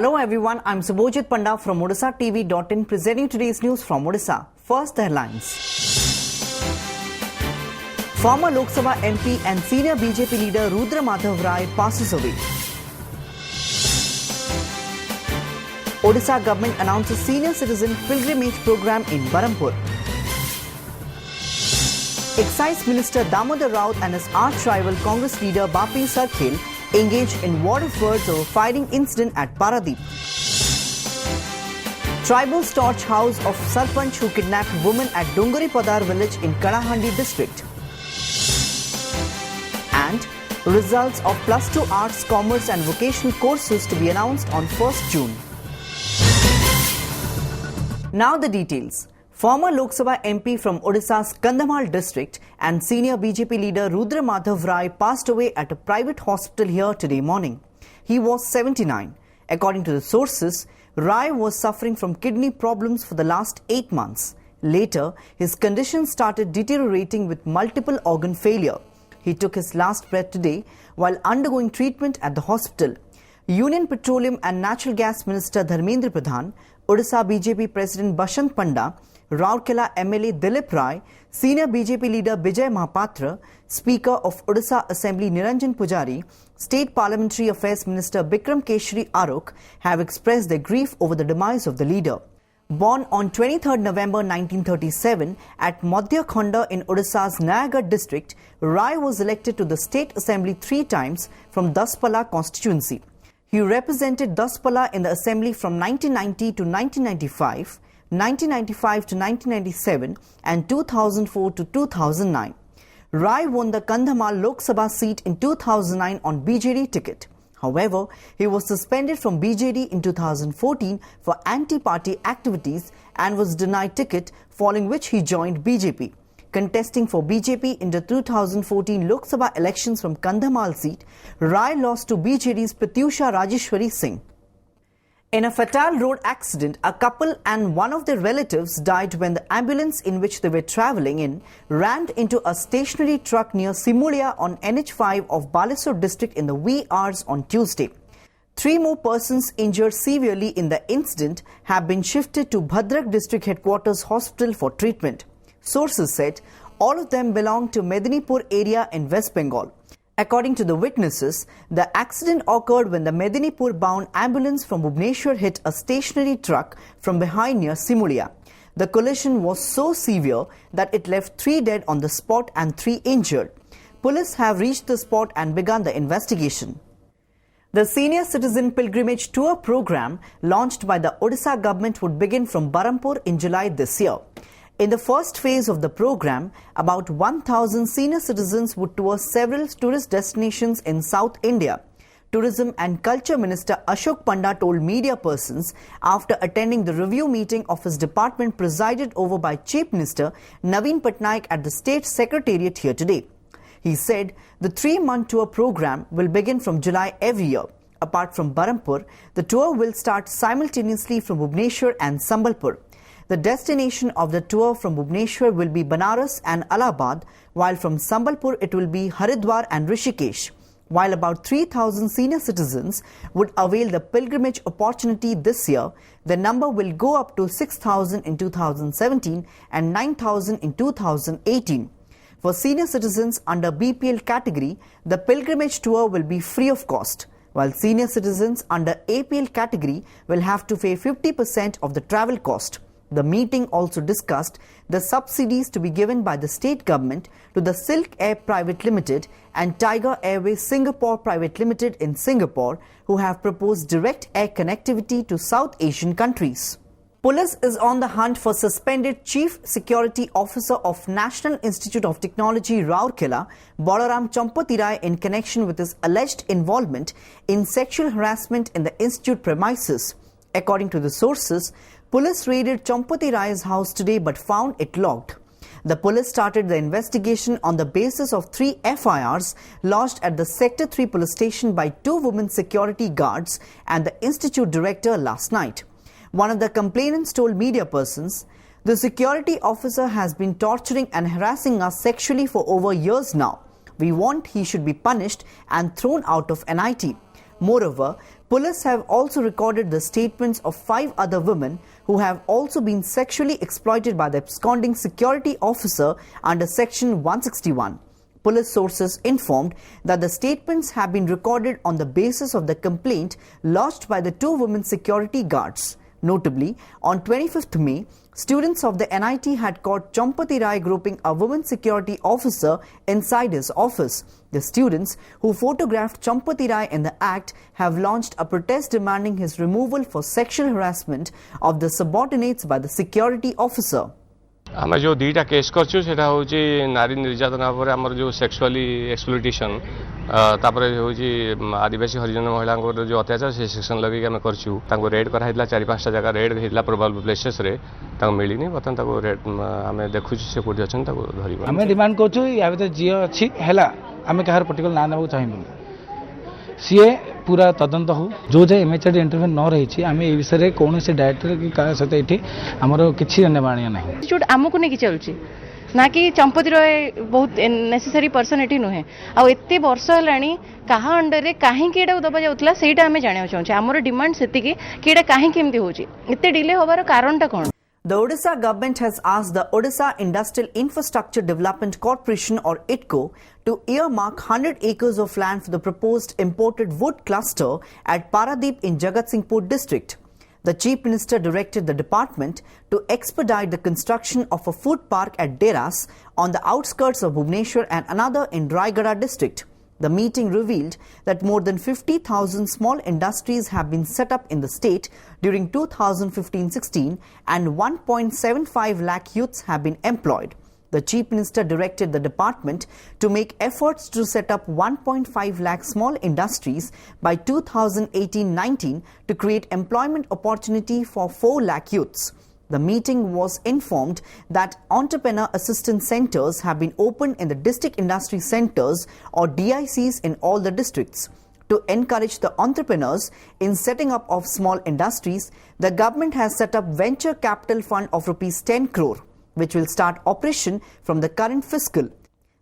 Hello everyone, I'm Subhojit Panda from OdishaTV.in presenting today's news from Odisha. First, the headlines. Former Lok Sabha MP and senior BJP leader Rudra Madhav Rai passes away. Odisha government announces senior citizen pilgrimage program in Barampur. Excise Minister Damodar Raut and his arch-rival Congress leader Bapi Sarkhel engaged in war of words over fighting incident at Paradeep. Tribals torch house of Sarpanch who kidnapped woman at Dungari Padar village in Kalahandi district. And results of Plus 2 Arts, Commerce and Vocational courses to be announced on 1st June. Now the details. Former Lok Sabha MP from Odisha's Kandhamal district and senior BJP leader Rudra Madhav Rai passed away at a private hospital here today morning. He was 79. According to the sources, Rai was suffering from kidney problems for the last 8 months. Later, his condition started deteriorating with multiple organ failure. He took his last breath today while undergoing treatment at the hospital. Union Petroleum and Natural Gas Minister Dharmendra Pradhan, Odisha BJP President Bashant Panda, Rourkela MLA Dilip Rai, Senior BJP leader Bijay Mahapatra, Speaker of Odisha Assembly Niranjan Pujari, State Parliamentary Affairs Minister Bikram Keshri Arok have expressed their grief over the demise of the leader. Born on 23 November 1937 at Madhya Khonda in Odisha's Nayagarh district, Rai was elected to the State Assembly 3 times from Daspala constituency. He represented Daspala in the Assembly from 1990 to 1995, 1995 to 1997 and 2004 to 2009. Rai won the Kandhamal Lok Sabha seat in 2009 on BJD ticket. However, he was suspended from BJD in 2014 for anti-party activities and was denied ticket, following which he joined BJP. Contesting for BJP in the 2014 Lok Sabha elections from Kandhamal seat, Rai lost to BJD's Pratyusha Rajeshwari Singh. In a fatal road accident, a couple and one of their relatives died when the ambulance in which they were travelling in ran into a stationary truck near Simulia on NH5 of Balesur district in the wee hours on Tuesday. 3 more persons injured severely in the incident have been shifted to Bhadrak district headquarters hospital for treatment. Sources said all of them belong to Medinipur area in West Bengal. According to the witnesses, the accident occurred when the Medinipur-bound ambulance from Bhubaneswar hit a stationary truck from behind near Simulia. The collision was so severe that it left 3 dead on the spot and 3 injured. Police have reached the spot and begun the investigation. The Senior Citizen Pilgrimage Tour program launched by the Odisha government would begin from Barampur in July this year. In the first phase of the program, about 1,000 senior citizens would tour several tourist destinations in South India. Tourism and Culture Minister Ashok Panda told media persons after attending the review meeting of his department presided over by Chief Minister Naveen Patnaik at the State Secretariat here today. He said the 3-month tour program will begin from July every year. Apart from Barampur, the tour will start simultaneously from Bhubaneswar and Sambalpur. The destination of the tour from Bhubaneswar will be Banaras and Allahabad, while from Sambalpur it will be Haridwar and Rishikesh. While about 3,000 senior citizens would avail the pilgrimage opportunity this year, the number will go up to 6,000 in 2017 and 9,000 in 2018. For senior citizens under BPL category, the pilgrimage tour will be free of cost, while senior citizens under APL category will have to pay 50% of the travel cost. The meeting also discussed the subsidies to be given by the state government to the Silk Air Private Limited and Tiger Airways Singapore Private Limited in Singapore, who have proposed direct air connectivity to South Asian countries. Police is on the hunt for suspended Chief Security Officer of National Institute of Technology Rourkela, Balaram Champati Rai, in connection with his alleged involvement in sexual harassment in the institute premises. According to the sources, police raided Champati Rai's house today but found it locked. The police started the investigation on the basis of 3 FIRs lodged at the Sector 3 police station by 2 women security guards and the institute director last night. One of the complainants told media persons, "The security officer has been torturing and harassing us sexually for over years now. We want he should be punished and thrown out of NIT. Moreover, police have also recorded the statements of 5 other women who have also been sexually exploited by the absconding security officer under Section 161. Police sources informed that the statements have been recorded on the basis of the complaint lodged by the 2 women security guards. Notably, on 25th May, students of the NIT had caught Champati Rai groping a woman security officer inside his office. The students who photographed Champati Rai in the act have launched a protest demanding his removal for sexual harassment of the subordinates by the security officer. आम जो दुईटा case करछु सेटा होची नारी निर्यातना पर हमर जो sexually exploitation तापर होची आदिवासी हरिजन महिला जो अत्याचार से सेक्शन लगे हम करछु ताको रेड करा हितला 4-5 टा जगह रेड हितला प्रोबेबल प्लेसेस रे ताको मिलिनी बतन ताको रेड हमें देखु से कोठी अछन ताको धरि हमें डिमांड करछु या भीतर जियो अछि हैला हमें कहार पर्टिकुलर ना नेबो चाहिबो सीए पूरा तदंत हो जो जे एमएचआर इंटरव्यू न रही आम ए विषय में कौन से डायरेक्टर की सहित ये आमर किसी नेबाणिया ना आमको नहीं चलुची ना कि चंपती रॉय बहुत नेसेसरी पर्सन ये नुहे आते वर्ष है क्या अंडर में कहीं दबा जाऊला से आम जाना चाहूँ आमर डिमांड से कहीं होते डिले होबार कारणटा कौन The Odisha government has asked the Odisha Industrial Infrastructure Development Corporation or IDCO to earmark 100 acres of land for the proposed imported wood cluster at Paradeep in Jagatsinghpur district. The Chief Minister directed the department to expedite the construction of a food park at Deras on the outskirts of Bhubaneswar and another in Raigada district. The meeting revealed that more than 50,000 small industries have been set up in the state during 2015-16 and 1.75 lakh youths have been employed. The Chief Minister directed the department to make efforts to set up 1.5 lakh small industries by 2018-19 to create employment opportunity for 4 lakh youths. The meeting was informed that entrepreneur assistance centers have been opened in the district industry centers or DICs in all the districts. To encourage the entrepreneurs in setting up of small industries, the government has set up venture capital fund of rupees 10 crore, which will start operation from the current fiscal.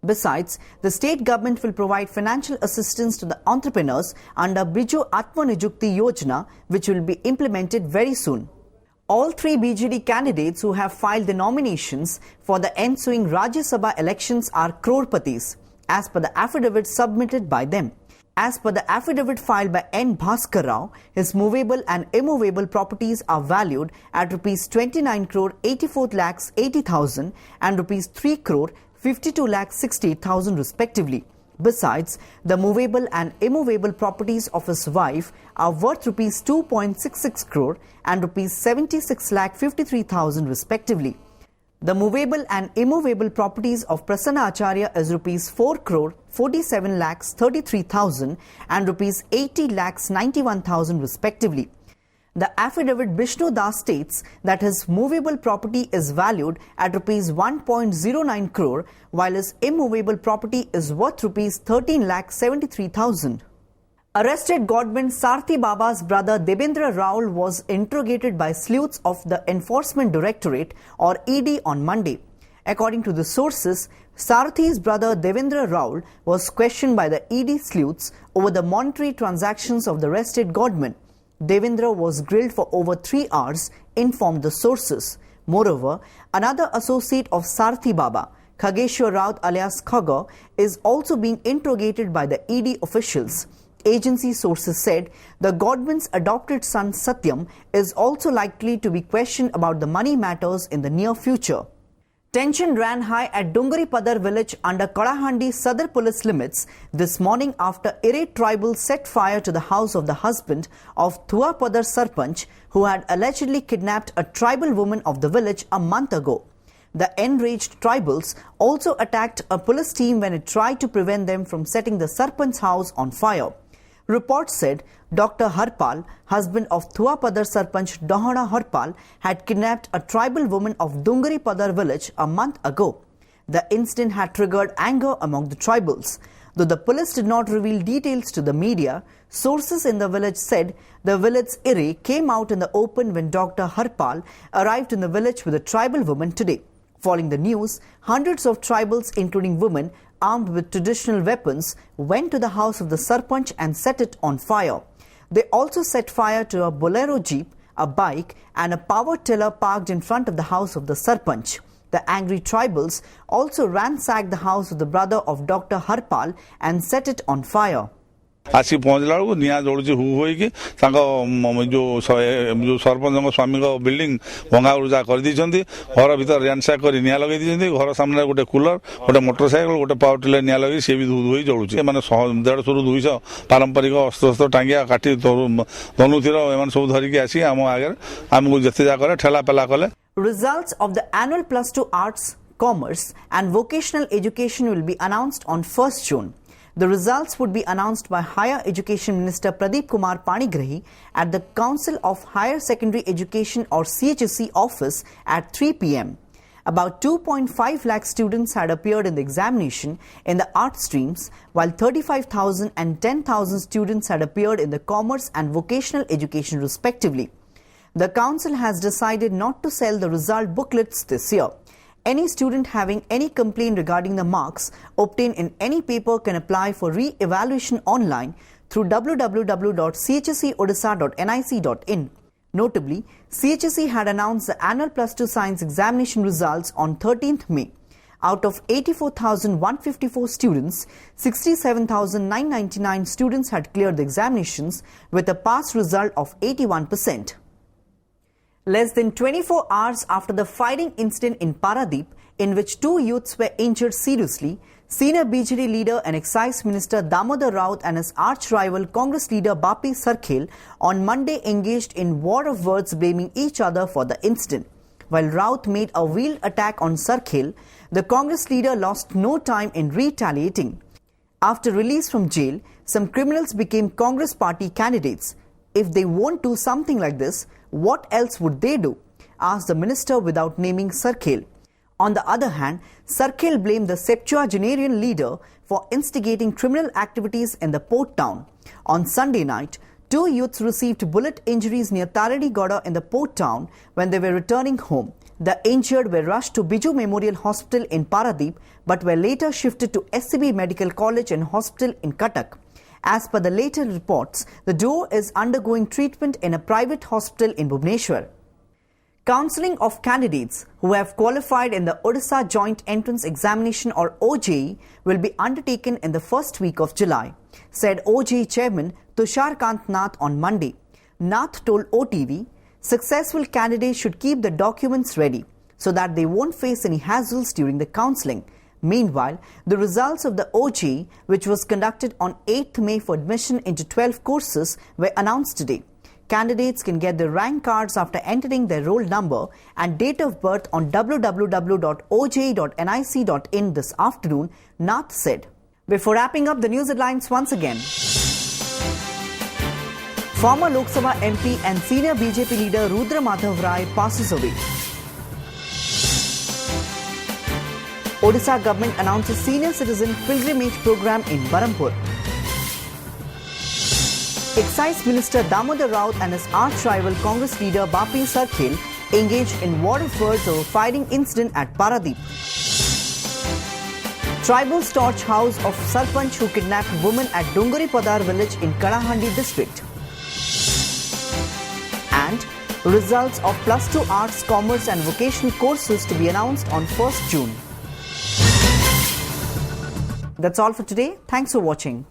Besides, the state government will provide financial assistance to the entrepreneurs under Biju Atmanijukti Yojana, which will be implemented very soon. All 3 BJD candidates who have filed the nominations for the ensuing Rajya Sabha elections are crorpatis, as per the affidavit submitted by them. As per the affidavit filed by N. Bhaskar Rao, his movable and immovable properties are valued at rupees 29 crore 84 lakhs 80,000 and rupees 3 crore 52 lakhs 68,000 respectively. Besides, the movable and immovable properties of his wife are worth rupees 2.66 crore and rupees 76 lakh 53,000 respectively. The movable and immovable properties of Prasanna Acharya is rupees 4 crore 47 lakhs 33,000 and rupees 80 lakhs 91,000 respectively. The affidavit Bishnu Das states that his movable property is valued at rupees 1.09 crore while his immovable property is worth rupees 13 lakh 73,000. Arrested Godman Sarthi Baba's brother Devendra Raul was interrogated by sleuths of the Enforcement Directorate or ED on Monday. According to the sources, Sarthi's brother Devendra Raul was questioned by the ED sleuths over the monetary transactions of the arrested Godman. Devendra was grilled for over 3 hours, informed the sources. Moreover, another associate of Sarthi Baba, Khageshwar Raut alias Khaga, is also being interrogated by the ED officials. Agency sources said the Godman's adopted son Satyam is also likely to be questioned about the money matters in the near future. Tension ran high at Dungari Padar village under Kadahandi Sadar police limits this morning after irate tribals set fire to the house of the husband of Thua Padar Sarpanch, who had allegedly kidnapped a tribal woman of the village a month ago. The enraged tribals also attacked a police team when it tried to prevent them from setting the Sarpanch's house on fire. Reports said Dr. Harpal, husband of Thua Padar Sarpanch Dahana Harpal, had kidnapped a tribal woman of Dungari Padar village a month ago. The incident had triggered anger among the tribals. Though the police did not reveal details to the media, sources in the village said the village Ire came out in the open when Dr. Harpal arrived in the village with a tribal woman today. Following the news, hundreds of tribals, including women armed with traditional weapons, went to the house of the Sarpanch and set it on fire. They also set fire to a Bolero jeep, a bike and a power tiller parked in front of the house of the Sarpanch. The angry tribals also ransacked the house of the brother of Dr. Harpal and set it on fire. आसिक पहुँचला बेलू निआ जोड़ी who हो जो सरपंच स्वामी building भंगा उजा कर घर भर रैनसाक कर निआ लगे घर सामने गोटे कूलर गोटे मोटरसाइकेल गोटे पावर टिलर निआ लगे सी भी धुई जलुचे मैंने 150 ରୁ 200 पारंपरिक अस्त्र टांगिया काटी धनुतीर एम सब धरिकी आसी आम आगे आमको जिते जा ठेला पेला कले. Results of the annual +2 Arts, Commerce and Vocational Education will be announced on 1st June. The results would be announced by Higher Education Minister Pradeep Kumar Panigrahi at the Council of Higher Secondary Education or CHSE office at 3 p.m. About 2.5 lakh students had appeared in the examination in the art streams, while 35,000 and 10,000 students had appeared in the commerce and vocational education respectively. The council has decided not to sell the result booklets this year. Any student having any complaint regarding the marks obtained in any paper can apply for re-evaluation online through www.chseodisha.nic.in. Notably, CHSE had announced the annual +2 science examination results on 13th May. Out of 84,154 students, 67,999 students had cleared the examinations with a pass result of 81%. Less than 24 hours after the fighting incident in Paradeep, in which 2 youths were injured seriously, senior BJP leader and Excise Minister Damodar Raut and his arch-rival Congress leader Bapi Sarkhel on Monday engaged in war of words, blaming each other for the incident. While Raut made a wheeled attack on Sarkhel, the Congress leader lost no time in retaliating. After release from jail, some criminals became Congress party candidates. If they won't do something like this, what else would they do? Asked the minister without naming Sarkhel. On the other hand, Sarkhel blamed the septuagenarian leader for instigating criminal activities in the port town. On Sunday night, 2 youths received bullet injuries near Taradigoda in the port town when they were returning home. The injured were rushed to Biju Memorial Hospital in Paradeep but were later shifted to SCB Medical College and Hospital in Cuttack. As per the later reports, the duo is undergoing treatment in a private hospital in Bhubaneswar. Counselling of candidates who have qualified in the Odisha Joint Entrance Examination or OJE will be undertaken in the first week of July, said OJE Chairman Tushar Kant Nath on Monday. Nath told OTV, successful candidates should keep the documents ready so that they won't face any hassles during the counselling. Meanwhile, the results of the OJE, which was conducted on 8th May for admission into 12 courses, were announced today. Candidates can get their rank cards after entering their roll number and date of birth on www.oje.nic.in this afternoon, Nath said. Before wrapping up the news headlines once again, former Lok Sabha MP and senior BJP leader Rudra Madhav Rai passes away. Odisha government announces senior citizen pilgrimage program in Barampur. Excise Minister Damodar Raut and his arch-rival Congress leader Bapi Sarkhel engaged in war of words over fighting incident at Paradeep. Tribals torch house of Sarpanch who kidnapped woman at Dungari Padar village in Kadahandi district. And results of +2 Arts, Commerce and Vocational courses to be announced on 1st June. That's all for today. Thanks for watching.